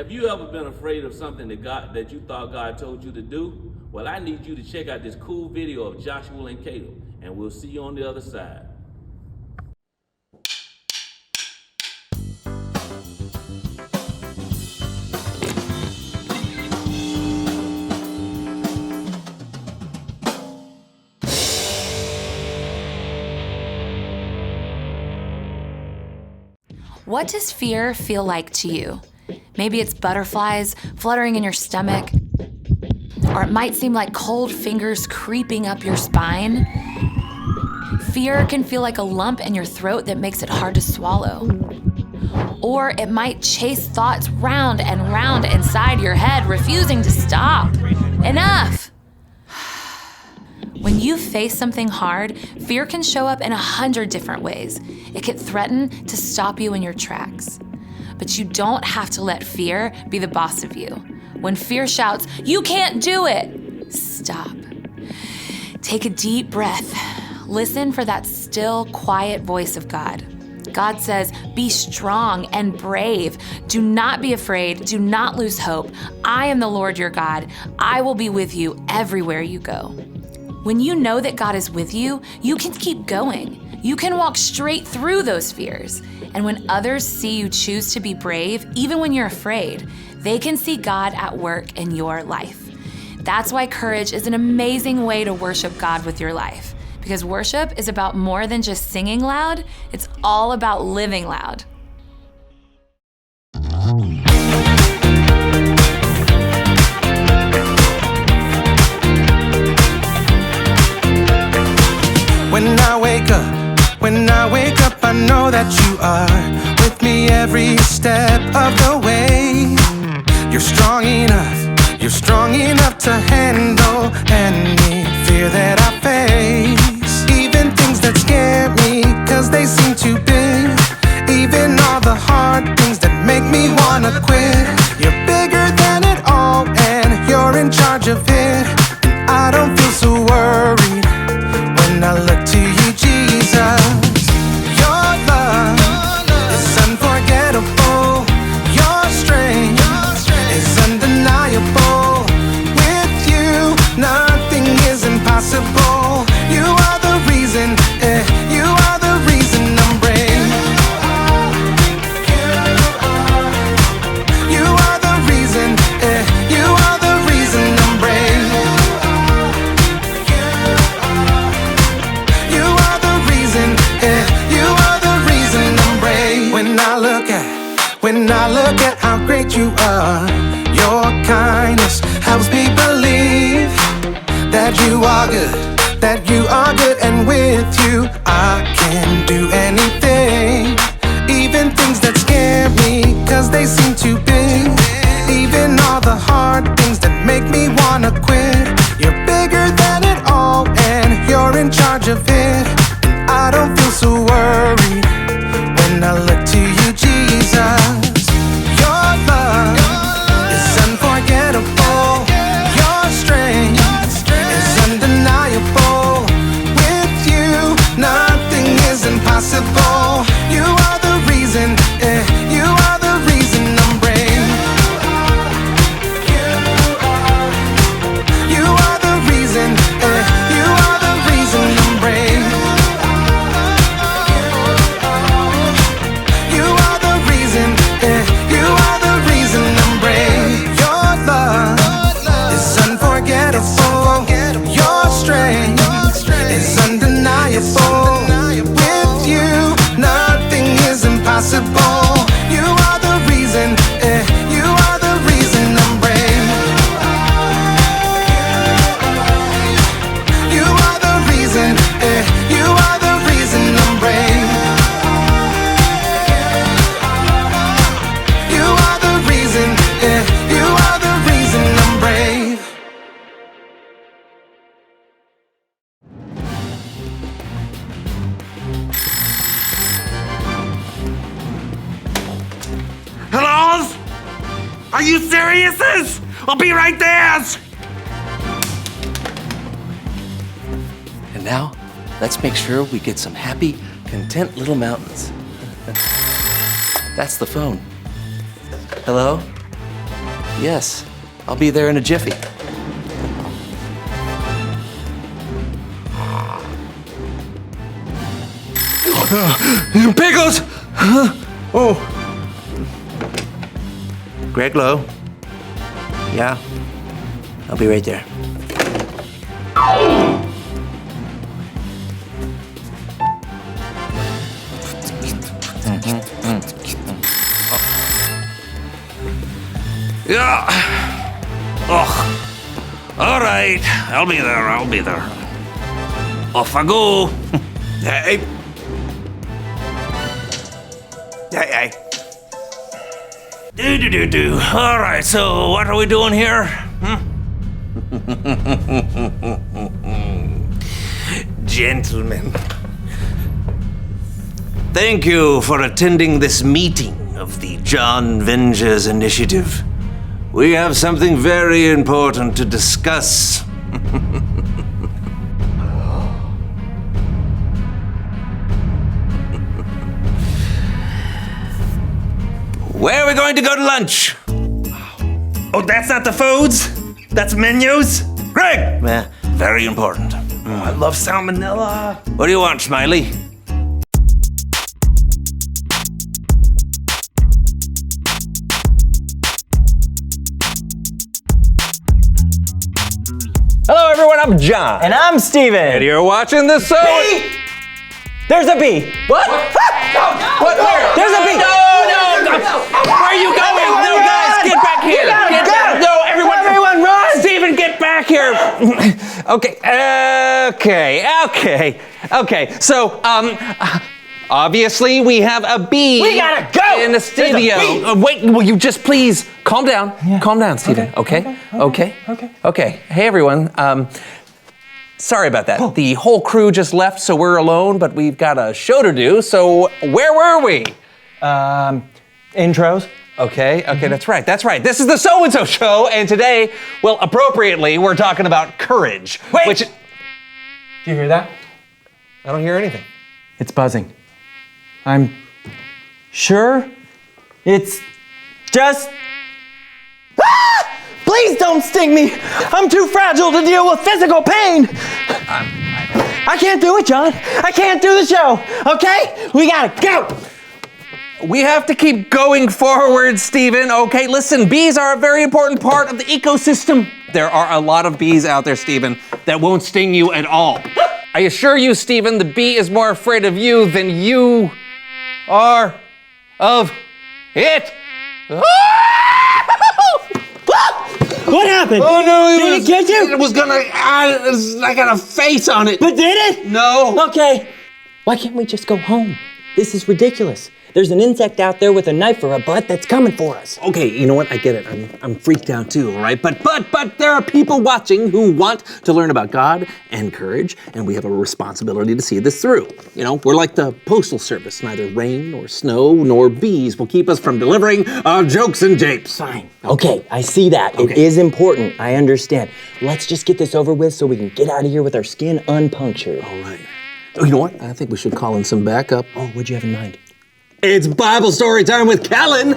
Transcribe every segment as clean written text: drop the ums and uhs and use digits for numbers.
Have you ever been afraid of something that you thought God told you to do? Well, I need you to check out this cool video of Joshua and Caleb, and we'll see you on the other side. What does fear feel like to you? Maybe it's butterflies fluttering in your stomach, or it might seem like cold fingers creeping up your spine. Fear can feel like a lump in your throat that makes it hard to swallow. Or it might chase thoughts round and round inside your head, refusing to stop. Enough! When you face something hard, fear can show up in 100 different ways. It can threaten to stop you in your tracks. But you don't have to let fear be the boss of you. When fear shouts, "You can't do it!" stop. Take a deep breath. Listen for that still, quiet voice of God. God says, "Be strong and brave. Do not be afraid. Do not lose hope. I am the Lord your God. I will be with you everywhere you go." When you know that God is with you, you can keep going. You can walk straight through those fears. And when others see you choose to be brave, even when you're afraid, they can see God at work in your life. That's why courage is an amazing way to worship God with your life. Because worship is about more than just singing loud, it's all about living loud. When I wake up, I know that you are with me every step of the way. You're strong enough to handle any fear that I face. Even things that scare me, 'cause they seem too big. Even all the hard things that make me wanna quit. You're bigger than it all, and you're in charge of it. And I don't feel so worried when I look to you, Jesus. Your love is unforgettable. Your strength is undeniable. With you, nothing is impossible. You are the reason, you are the reason I'm brave. You are the reason, you are the reason I'm brave. You are the reason, you are the reason I'm brave. When I look at how great you are, your kindness helps me believe that you are good, and with you I can do anything. Even things that scare me, 'cause they seem too big. Even all the hard things that make me wanna quit. You're bigger than it all, and you're in charge of it. And I don't feel so worried when I look to you, Jesus. Your love is unforgettable. Your strength is undeniable. With you, nothing is impossible. You are the reason, you are the reason I'm brave. You are the reason, you are the reason I'm brave. You are the reason, you are the reason I'm brave. Your love is unforgettable. Your strength is undeniable. With you, nothing is impossible. You are the reason, you are the reason I'm brave. You are the reason, you are the reason I'm brave. You are the reason, you are the reason I'm brave. Hello? Are you serious? I'll be right there. And now, let's make sure we get some happy, content little mountains. That's the phone. Hello? Yes, I'll be there in a jiffy. Pickles! Oh. Greg Lowe. Yeah, I'll be right there. Yeah. Oh. All right. I'll be there. Off I go. Hey. Hey. Do. All right, so what are we doing here? Gentlemen, thank you for attending this meeting of the John Vengers Initiative. We have something very important to discuss. Where are we going to go to lunch? Oh, that's not the foods? That's menus? Greg! Very important. I love salmonella. What do you want, Smiley? Hello everyone, I'm John. And I'm Steven. And you're watching the show. Bee! There's a bee. What? What? Where? There's a bee. No! Where are you going? No, guys, get back here. Get back. No, everyone run. Steven, get back here. Okay. So, obviously we have a bee. We gotta go. In the studio. Wait, will you just please calm down? Yeah. Calm down, Steven. Okay. Hey everyone. Sorry about that. The whole crew just left, so we're alone, but we've got a show to do. So where were we? Intros. Okay, that's right. This is the So-and-So Show, and today, well, appropriately, we're talking about courage. Wait! Which, Do you hear that? I don't hear anything. It's buzzing. I'm sure it's just... Ah! Please don't sting me! I'm too fragile to deal with physical pain! I can't do it, John. I can't do the show, okay? We gotta go! We have to keep going forward, Stephen. Okay, listen, bees are a very important part of the ecosystem. There are a lot of bees out there, Stephen, that won't sting you at all. I assure you, Stephen, the bee is more afraid of you than you are of it. What happened? Oh no, Did it get you? It was gonna, I got a face on it. But did it? No. Okay. Why can't we just go home? This is ridiculous. There's an insect out there with a knife or a butt that's coming for us. Okay, you know what? I get it. I'm freaked out too, all right? But there are people watching who want to learn about God and courage, and we have a responsibility to see this through. You know, we're like the postal service. Neither rain nor snow nor bees will keep us from delivering our jokes and japes. Fine. Okay, I see that. Okay. It is important. I understand. Let's just get this over with so we can get out of here with our skin unpunctured. All right. Oh, you know what? I think we should call in some backup. Oh, what'd you have in mind? It's Bible story time with Kellen.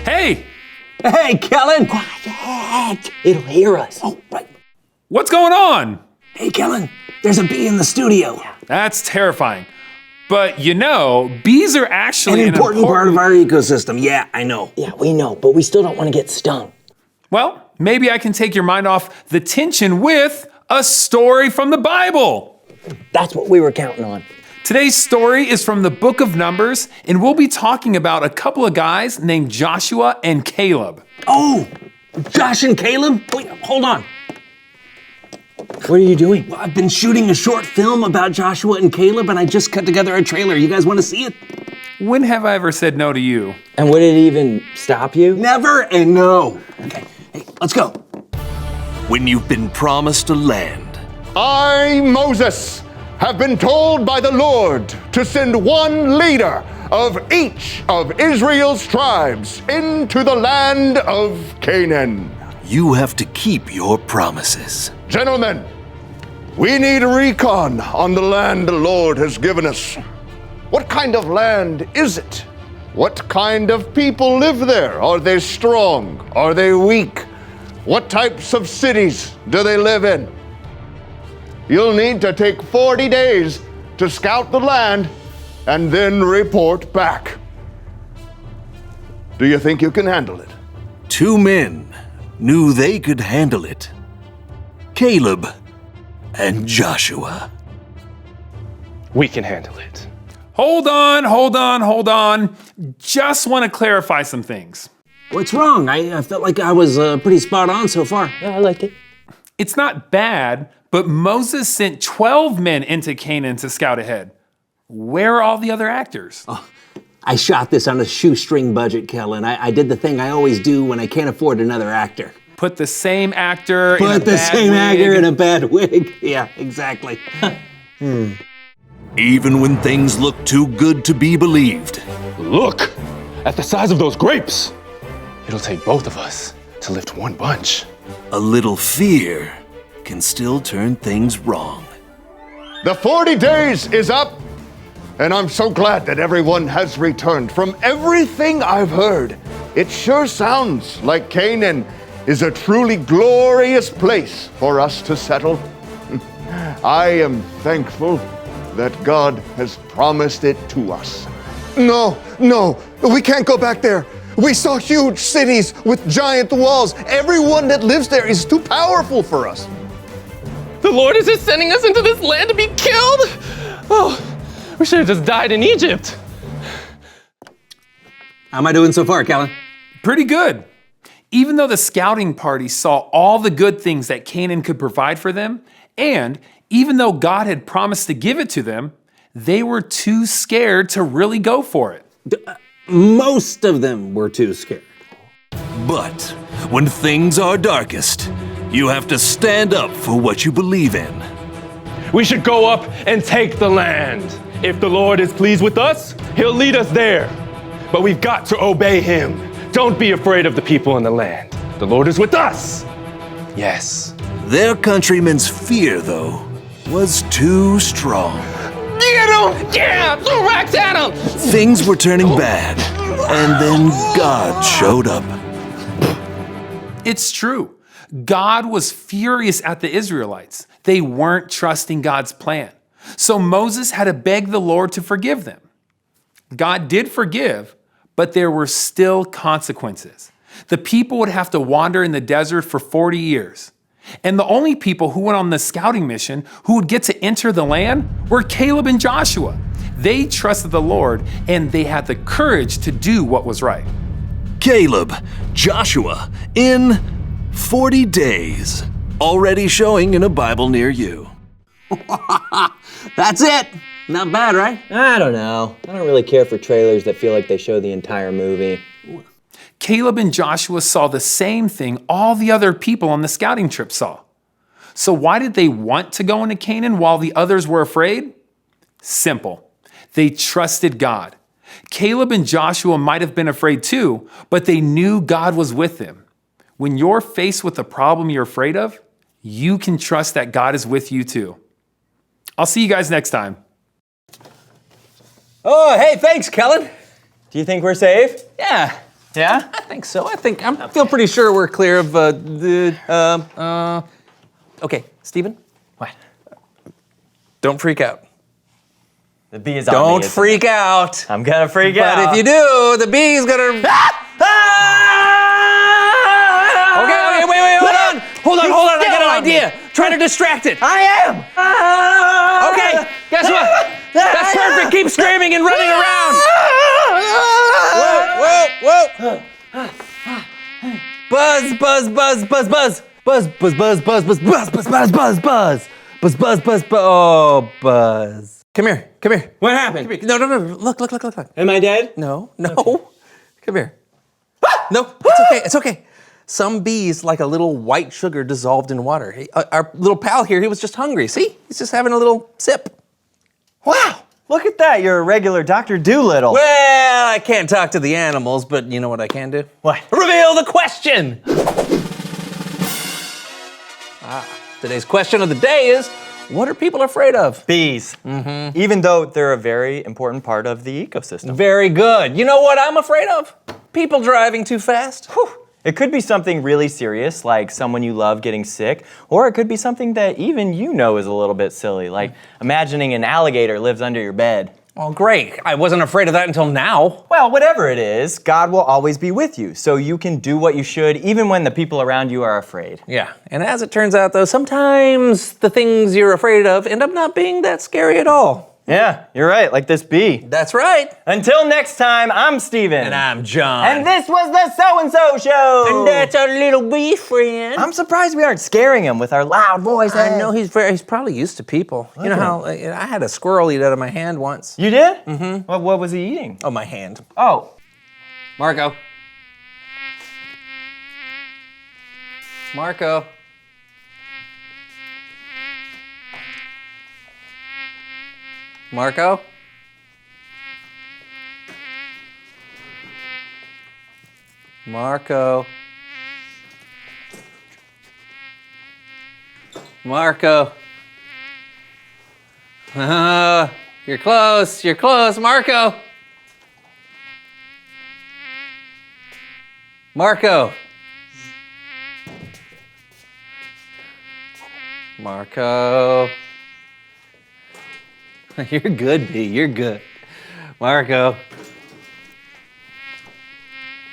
Hey! Hey, Kellen. Quiet. It'll hear us. Oh, right. What's going on? Hey, Kellen. There's a bee in the studio. That's terrifying. But you know, bees are actually An important part of our ecosystem. Yeah, I know. Yeah, we know, but we still don't want to get stung. Well, maybe I can take your mind off the tension with a story from the Bible. That's what we were counting on. Today's story is from the book of Numbers, and we'll be talking about a couple of guys named Joshua and Caleb. Oh, Josh and Caleb? Wait, hold on. What are you doing? Well, I've been shooting a short film about Joshua and Caleb, and I just cut together a trailer. You guys want to see it? When have I ever said no to you? And would it even stop you? Never and no. Okay, hey, let's go. When you've been promised a land, I, Moses, have been told by the Lord to send one leader of each of Israel's tribes into the land of Canaan. you have to keep your promises. Gentlemen, We need a recon on the land the Lord has given us. What kind of land is it? What kind of people live there? Are they strong? Are they weak? What types of cities do they live in? You'll need to take 40 days to scout the land and then report back. Do you think you can handle it? 2 men knew they could handle it. Caleb and Joshua. We can handle it. Hold on. Just want to clarify some things. What's wrong? I felt like I was pretty spot on so far. Yeah, I liked it. It's not bad, but Moses sent 12 men into Canaan to scout ahead. Where are all the other actors? I shot this on a shoestring budget, Kellen. I did the thing I always do when I can't afford another actor. Put the same actor in a Put the bad same wig. actor in a bad wig. Yeah, exactly. Even when things look too good to be believed. Look at the size of those grapes. It'll take both of us to lift one bunch. A little fear can still turn things wrong. The 40 days is up, and I'm so glad that everyone has returned. From everything I've heard, it sure sounds like Canaan is a truly glorious place for us to settle. I am thankful that God has promised it to us. No, we can't go back there. We saw huge cities with giant walls. Everyone that lives there is too powerful for us. The Lord is just sending us into this land to be killed? Oh, we should have just died in Egypt. How am I doing so far, Kellen? Pretty good. Even though the scouting party saw all the good things that Canaan could provide for them, and even though God had promised to give it to them, they were too scared to really go for it. Most of them were too scared. But when things are darkest, you have to stand up for what you believe in. We should go up and take the land. If the Lord is pleased with us, he'll lead us there. But we've got to obey him. Don't be afraid of the people in the land. The Lord is with us. Yes. Their countrymen's fear, though, was too strong. Get him! Yeah, throw rocks at him! Things were turning bad, and then God showed up. It's true. God was furious at the Israelites. They weren't trusting God's plan. So Moses had to beg the Lord to forgive them. God did forgive, but there were still consequences. The people would have to wander in the desert for 40 years. And the only people who went on the scouting mission who would get to enter the land were Caleb and Joshua. They trusted the Lord and they had the courage to do what was right. Caleb, Joshua, in 40 days. Already showing in a Bible near you. That's it. Not bad, right? I don't know. I don't really care for trailers that feel like they show the entire movie. Caleb and Joshua saw the same thing all the other people on the scouting trip saw. So why did they want to go into Canaan while the others were afraid? Simple. They trusted God. Caleb and Joshua might have been afraid too, but they knew God was with them. When you're faced with a problem you're afraid of, you can trust that God is with you too. I'll see you guys next time. Oh, hey, thanks, Kellen. Do you think we're safe? Yeah, Yeah? I think so. I feel pretty sure we're clear of Okay, Steven. What? Don't freak out. The bee is on me. Don't isn't freak it? out. I'm gonna freak out. But if you do, the bee's gonna. Okay, wait, hold on. I got an idea. Try to distract it. I am! Okay, guess what? That's perfect. Keep screaming and running around. Whoa. Buzz. Oh, Buzz. Come here. What happened? No. Look. Am I dead? No. Come here. No, it's okay. Some bees like a little white sugar dissolved in water. Our little pal here, he was just hungry. See? He's just having a little sip. Wow! Look at that, you're a regular Dr. Doolittle. Well, I can't talk to the animals, but you know what I can do? What? Reveal the question! Today's question of the day is, What are people afraid of? Bees. Even though they're a very important part of the ecosystem. Very good. You know what I'm afraid of? People driving too fast. Whew. It could be something really serious, like someone you love getting sick, or it could be something that even you know is a little bit silly, like imagining an alligator lives under your bed. Oh, great. I wasn't afraid of that until now. Well, whatever it is, God will always be with you, so you can do what you should even when the people around you are afraid. Yeah, and as it turns out though, sometimes the things you're afraid of end up not being that scary at all. Yeah, you're right, like this bee. That's right. Until next time, I'm Steven. And I'm John. And this was the So-and-So Show. And that's our little bee friend. I'm surprised we aren't scaring him with our loud voices. I know he's probably used to people. You know how I had a squirrel eat out of my hand once. You did? Mm-hmm. What was he eating? Oh, my hand. Oh. Marco. Marco. Marco? Marco. Marco. You're close, Marco. Marco. Marco. You're good, B. You're good. Marco.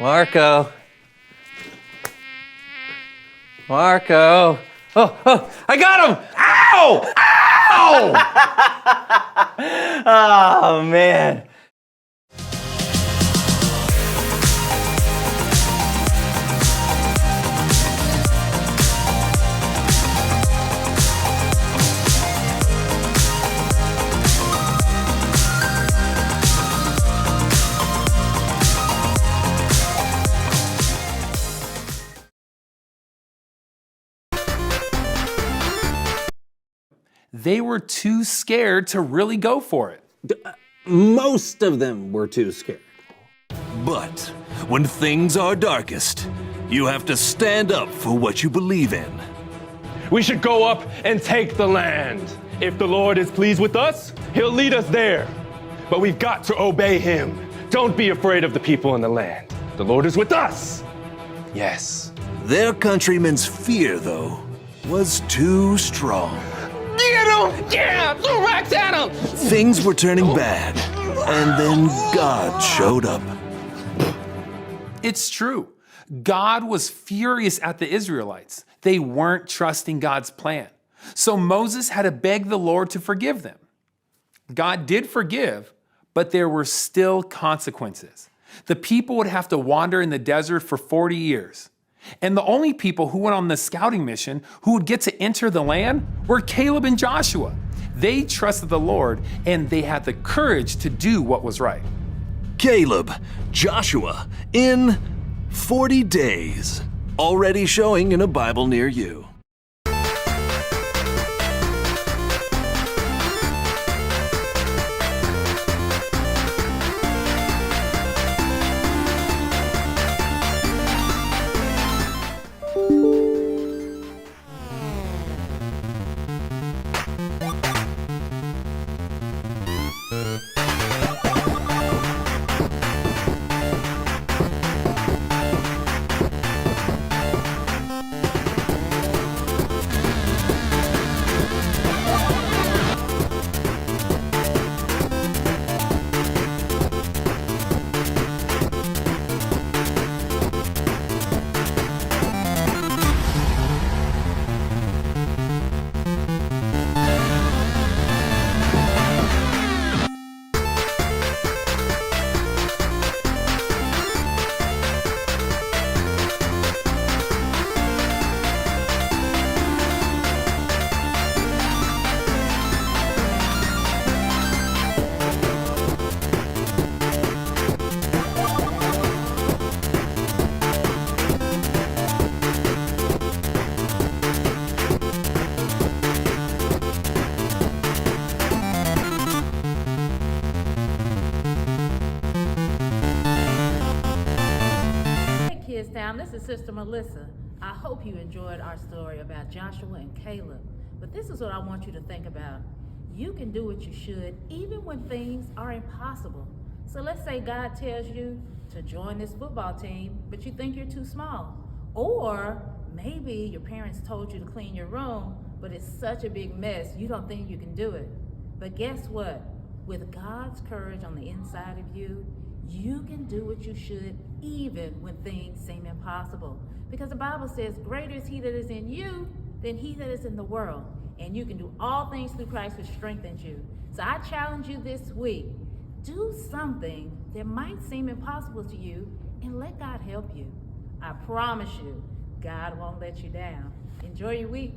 Marco. Marco. Oh, I got him! Ow! Ow! Oh, man. They were too scared to really go for it. Most of them were too scared. But when things are darkest, you have to stand up for what you believe in. We should go up and take the land. If the Lord is pleased with us, he'll lead us there. But we've got to obey him. Don't be afraid of the people in the land. The Lord is with us. Yes. Their countrymen's fear, though, was too strong. Get him! Yeah! Throw rocks at him! Things were turning bad, and then God showed up. It's true. God was furious at the Israelites. They weren't trusting God's plan. So Moses had to beg the Lord to forgive them. God did forgive, but there were still consequences. The people would have to wander in the desert for 40 years. And the only people who went on the scouting mission who would get to enter the land were Caleb and Joshua. They trusted the Lord and they had the courage to do what was right. Caleb, Joshua, in 40 days. Already showing in a Bible near you. Kidstown, this is Sister Melissa. I hope you enjoyed our story about Joshua and Caleb. But this is what I want you to think about. You can do what you should even when things are impossible. So let's say God tells you to join this football team, but you think you're too small. Or maybe your parents told you to clean your room, but it's such a big mess, you don't think you can do it. But guess what? With God's courage on the inside of you, you can do what you should even when things seem impossible. Because the Bible says, greater is he that is in you than he that is in the world. And you can do all things through Christ which strengthens you. So I challenge you this week, do something that might seem impossible to you and let God help you. I promise you, God won't let you down. Enjoy your week.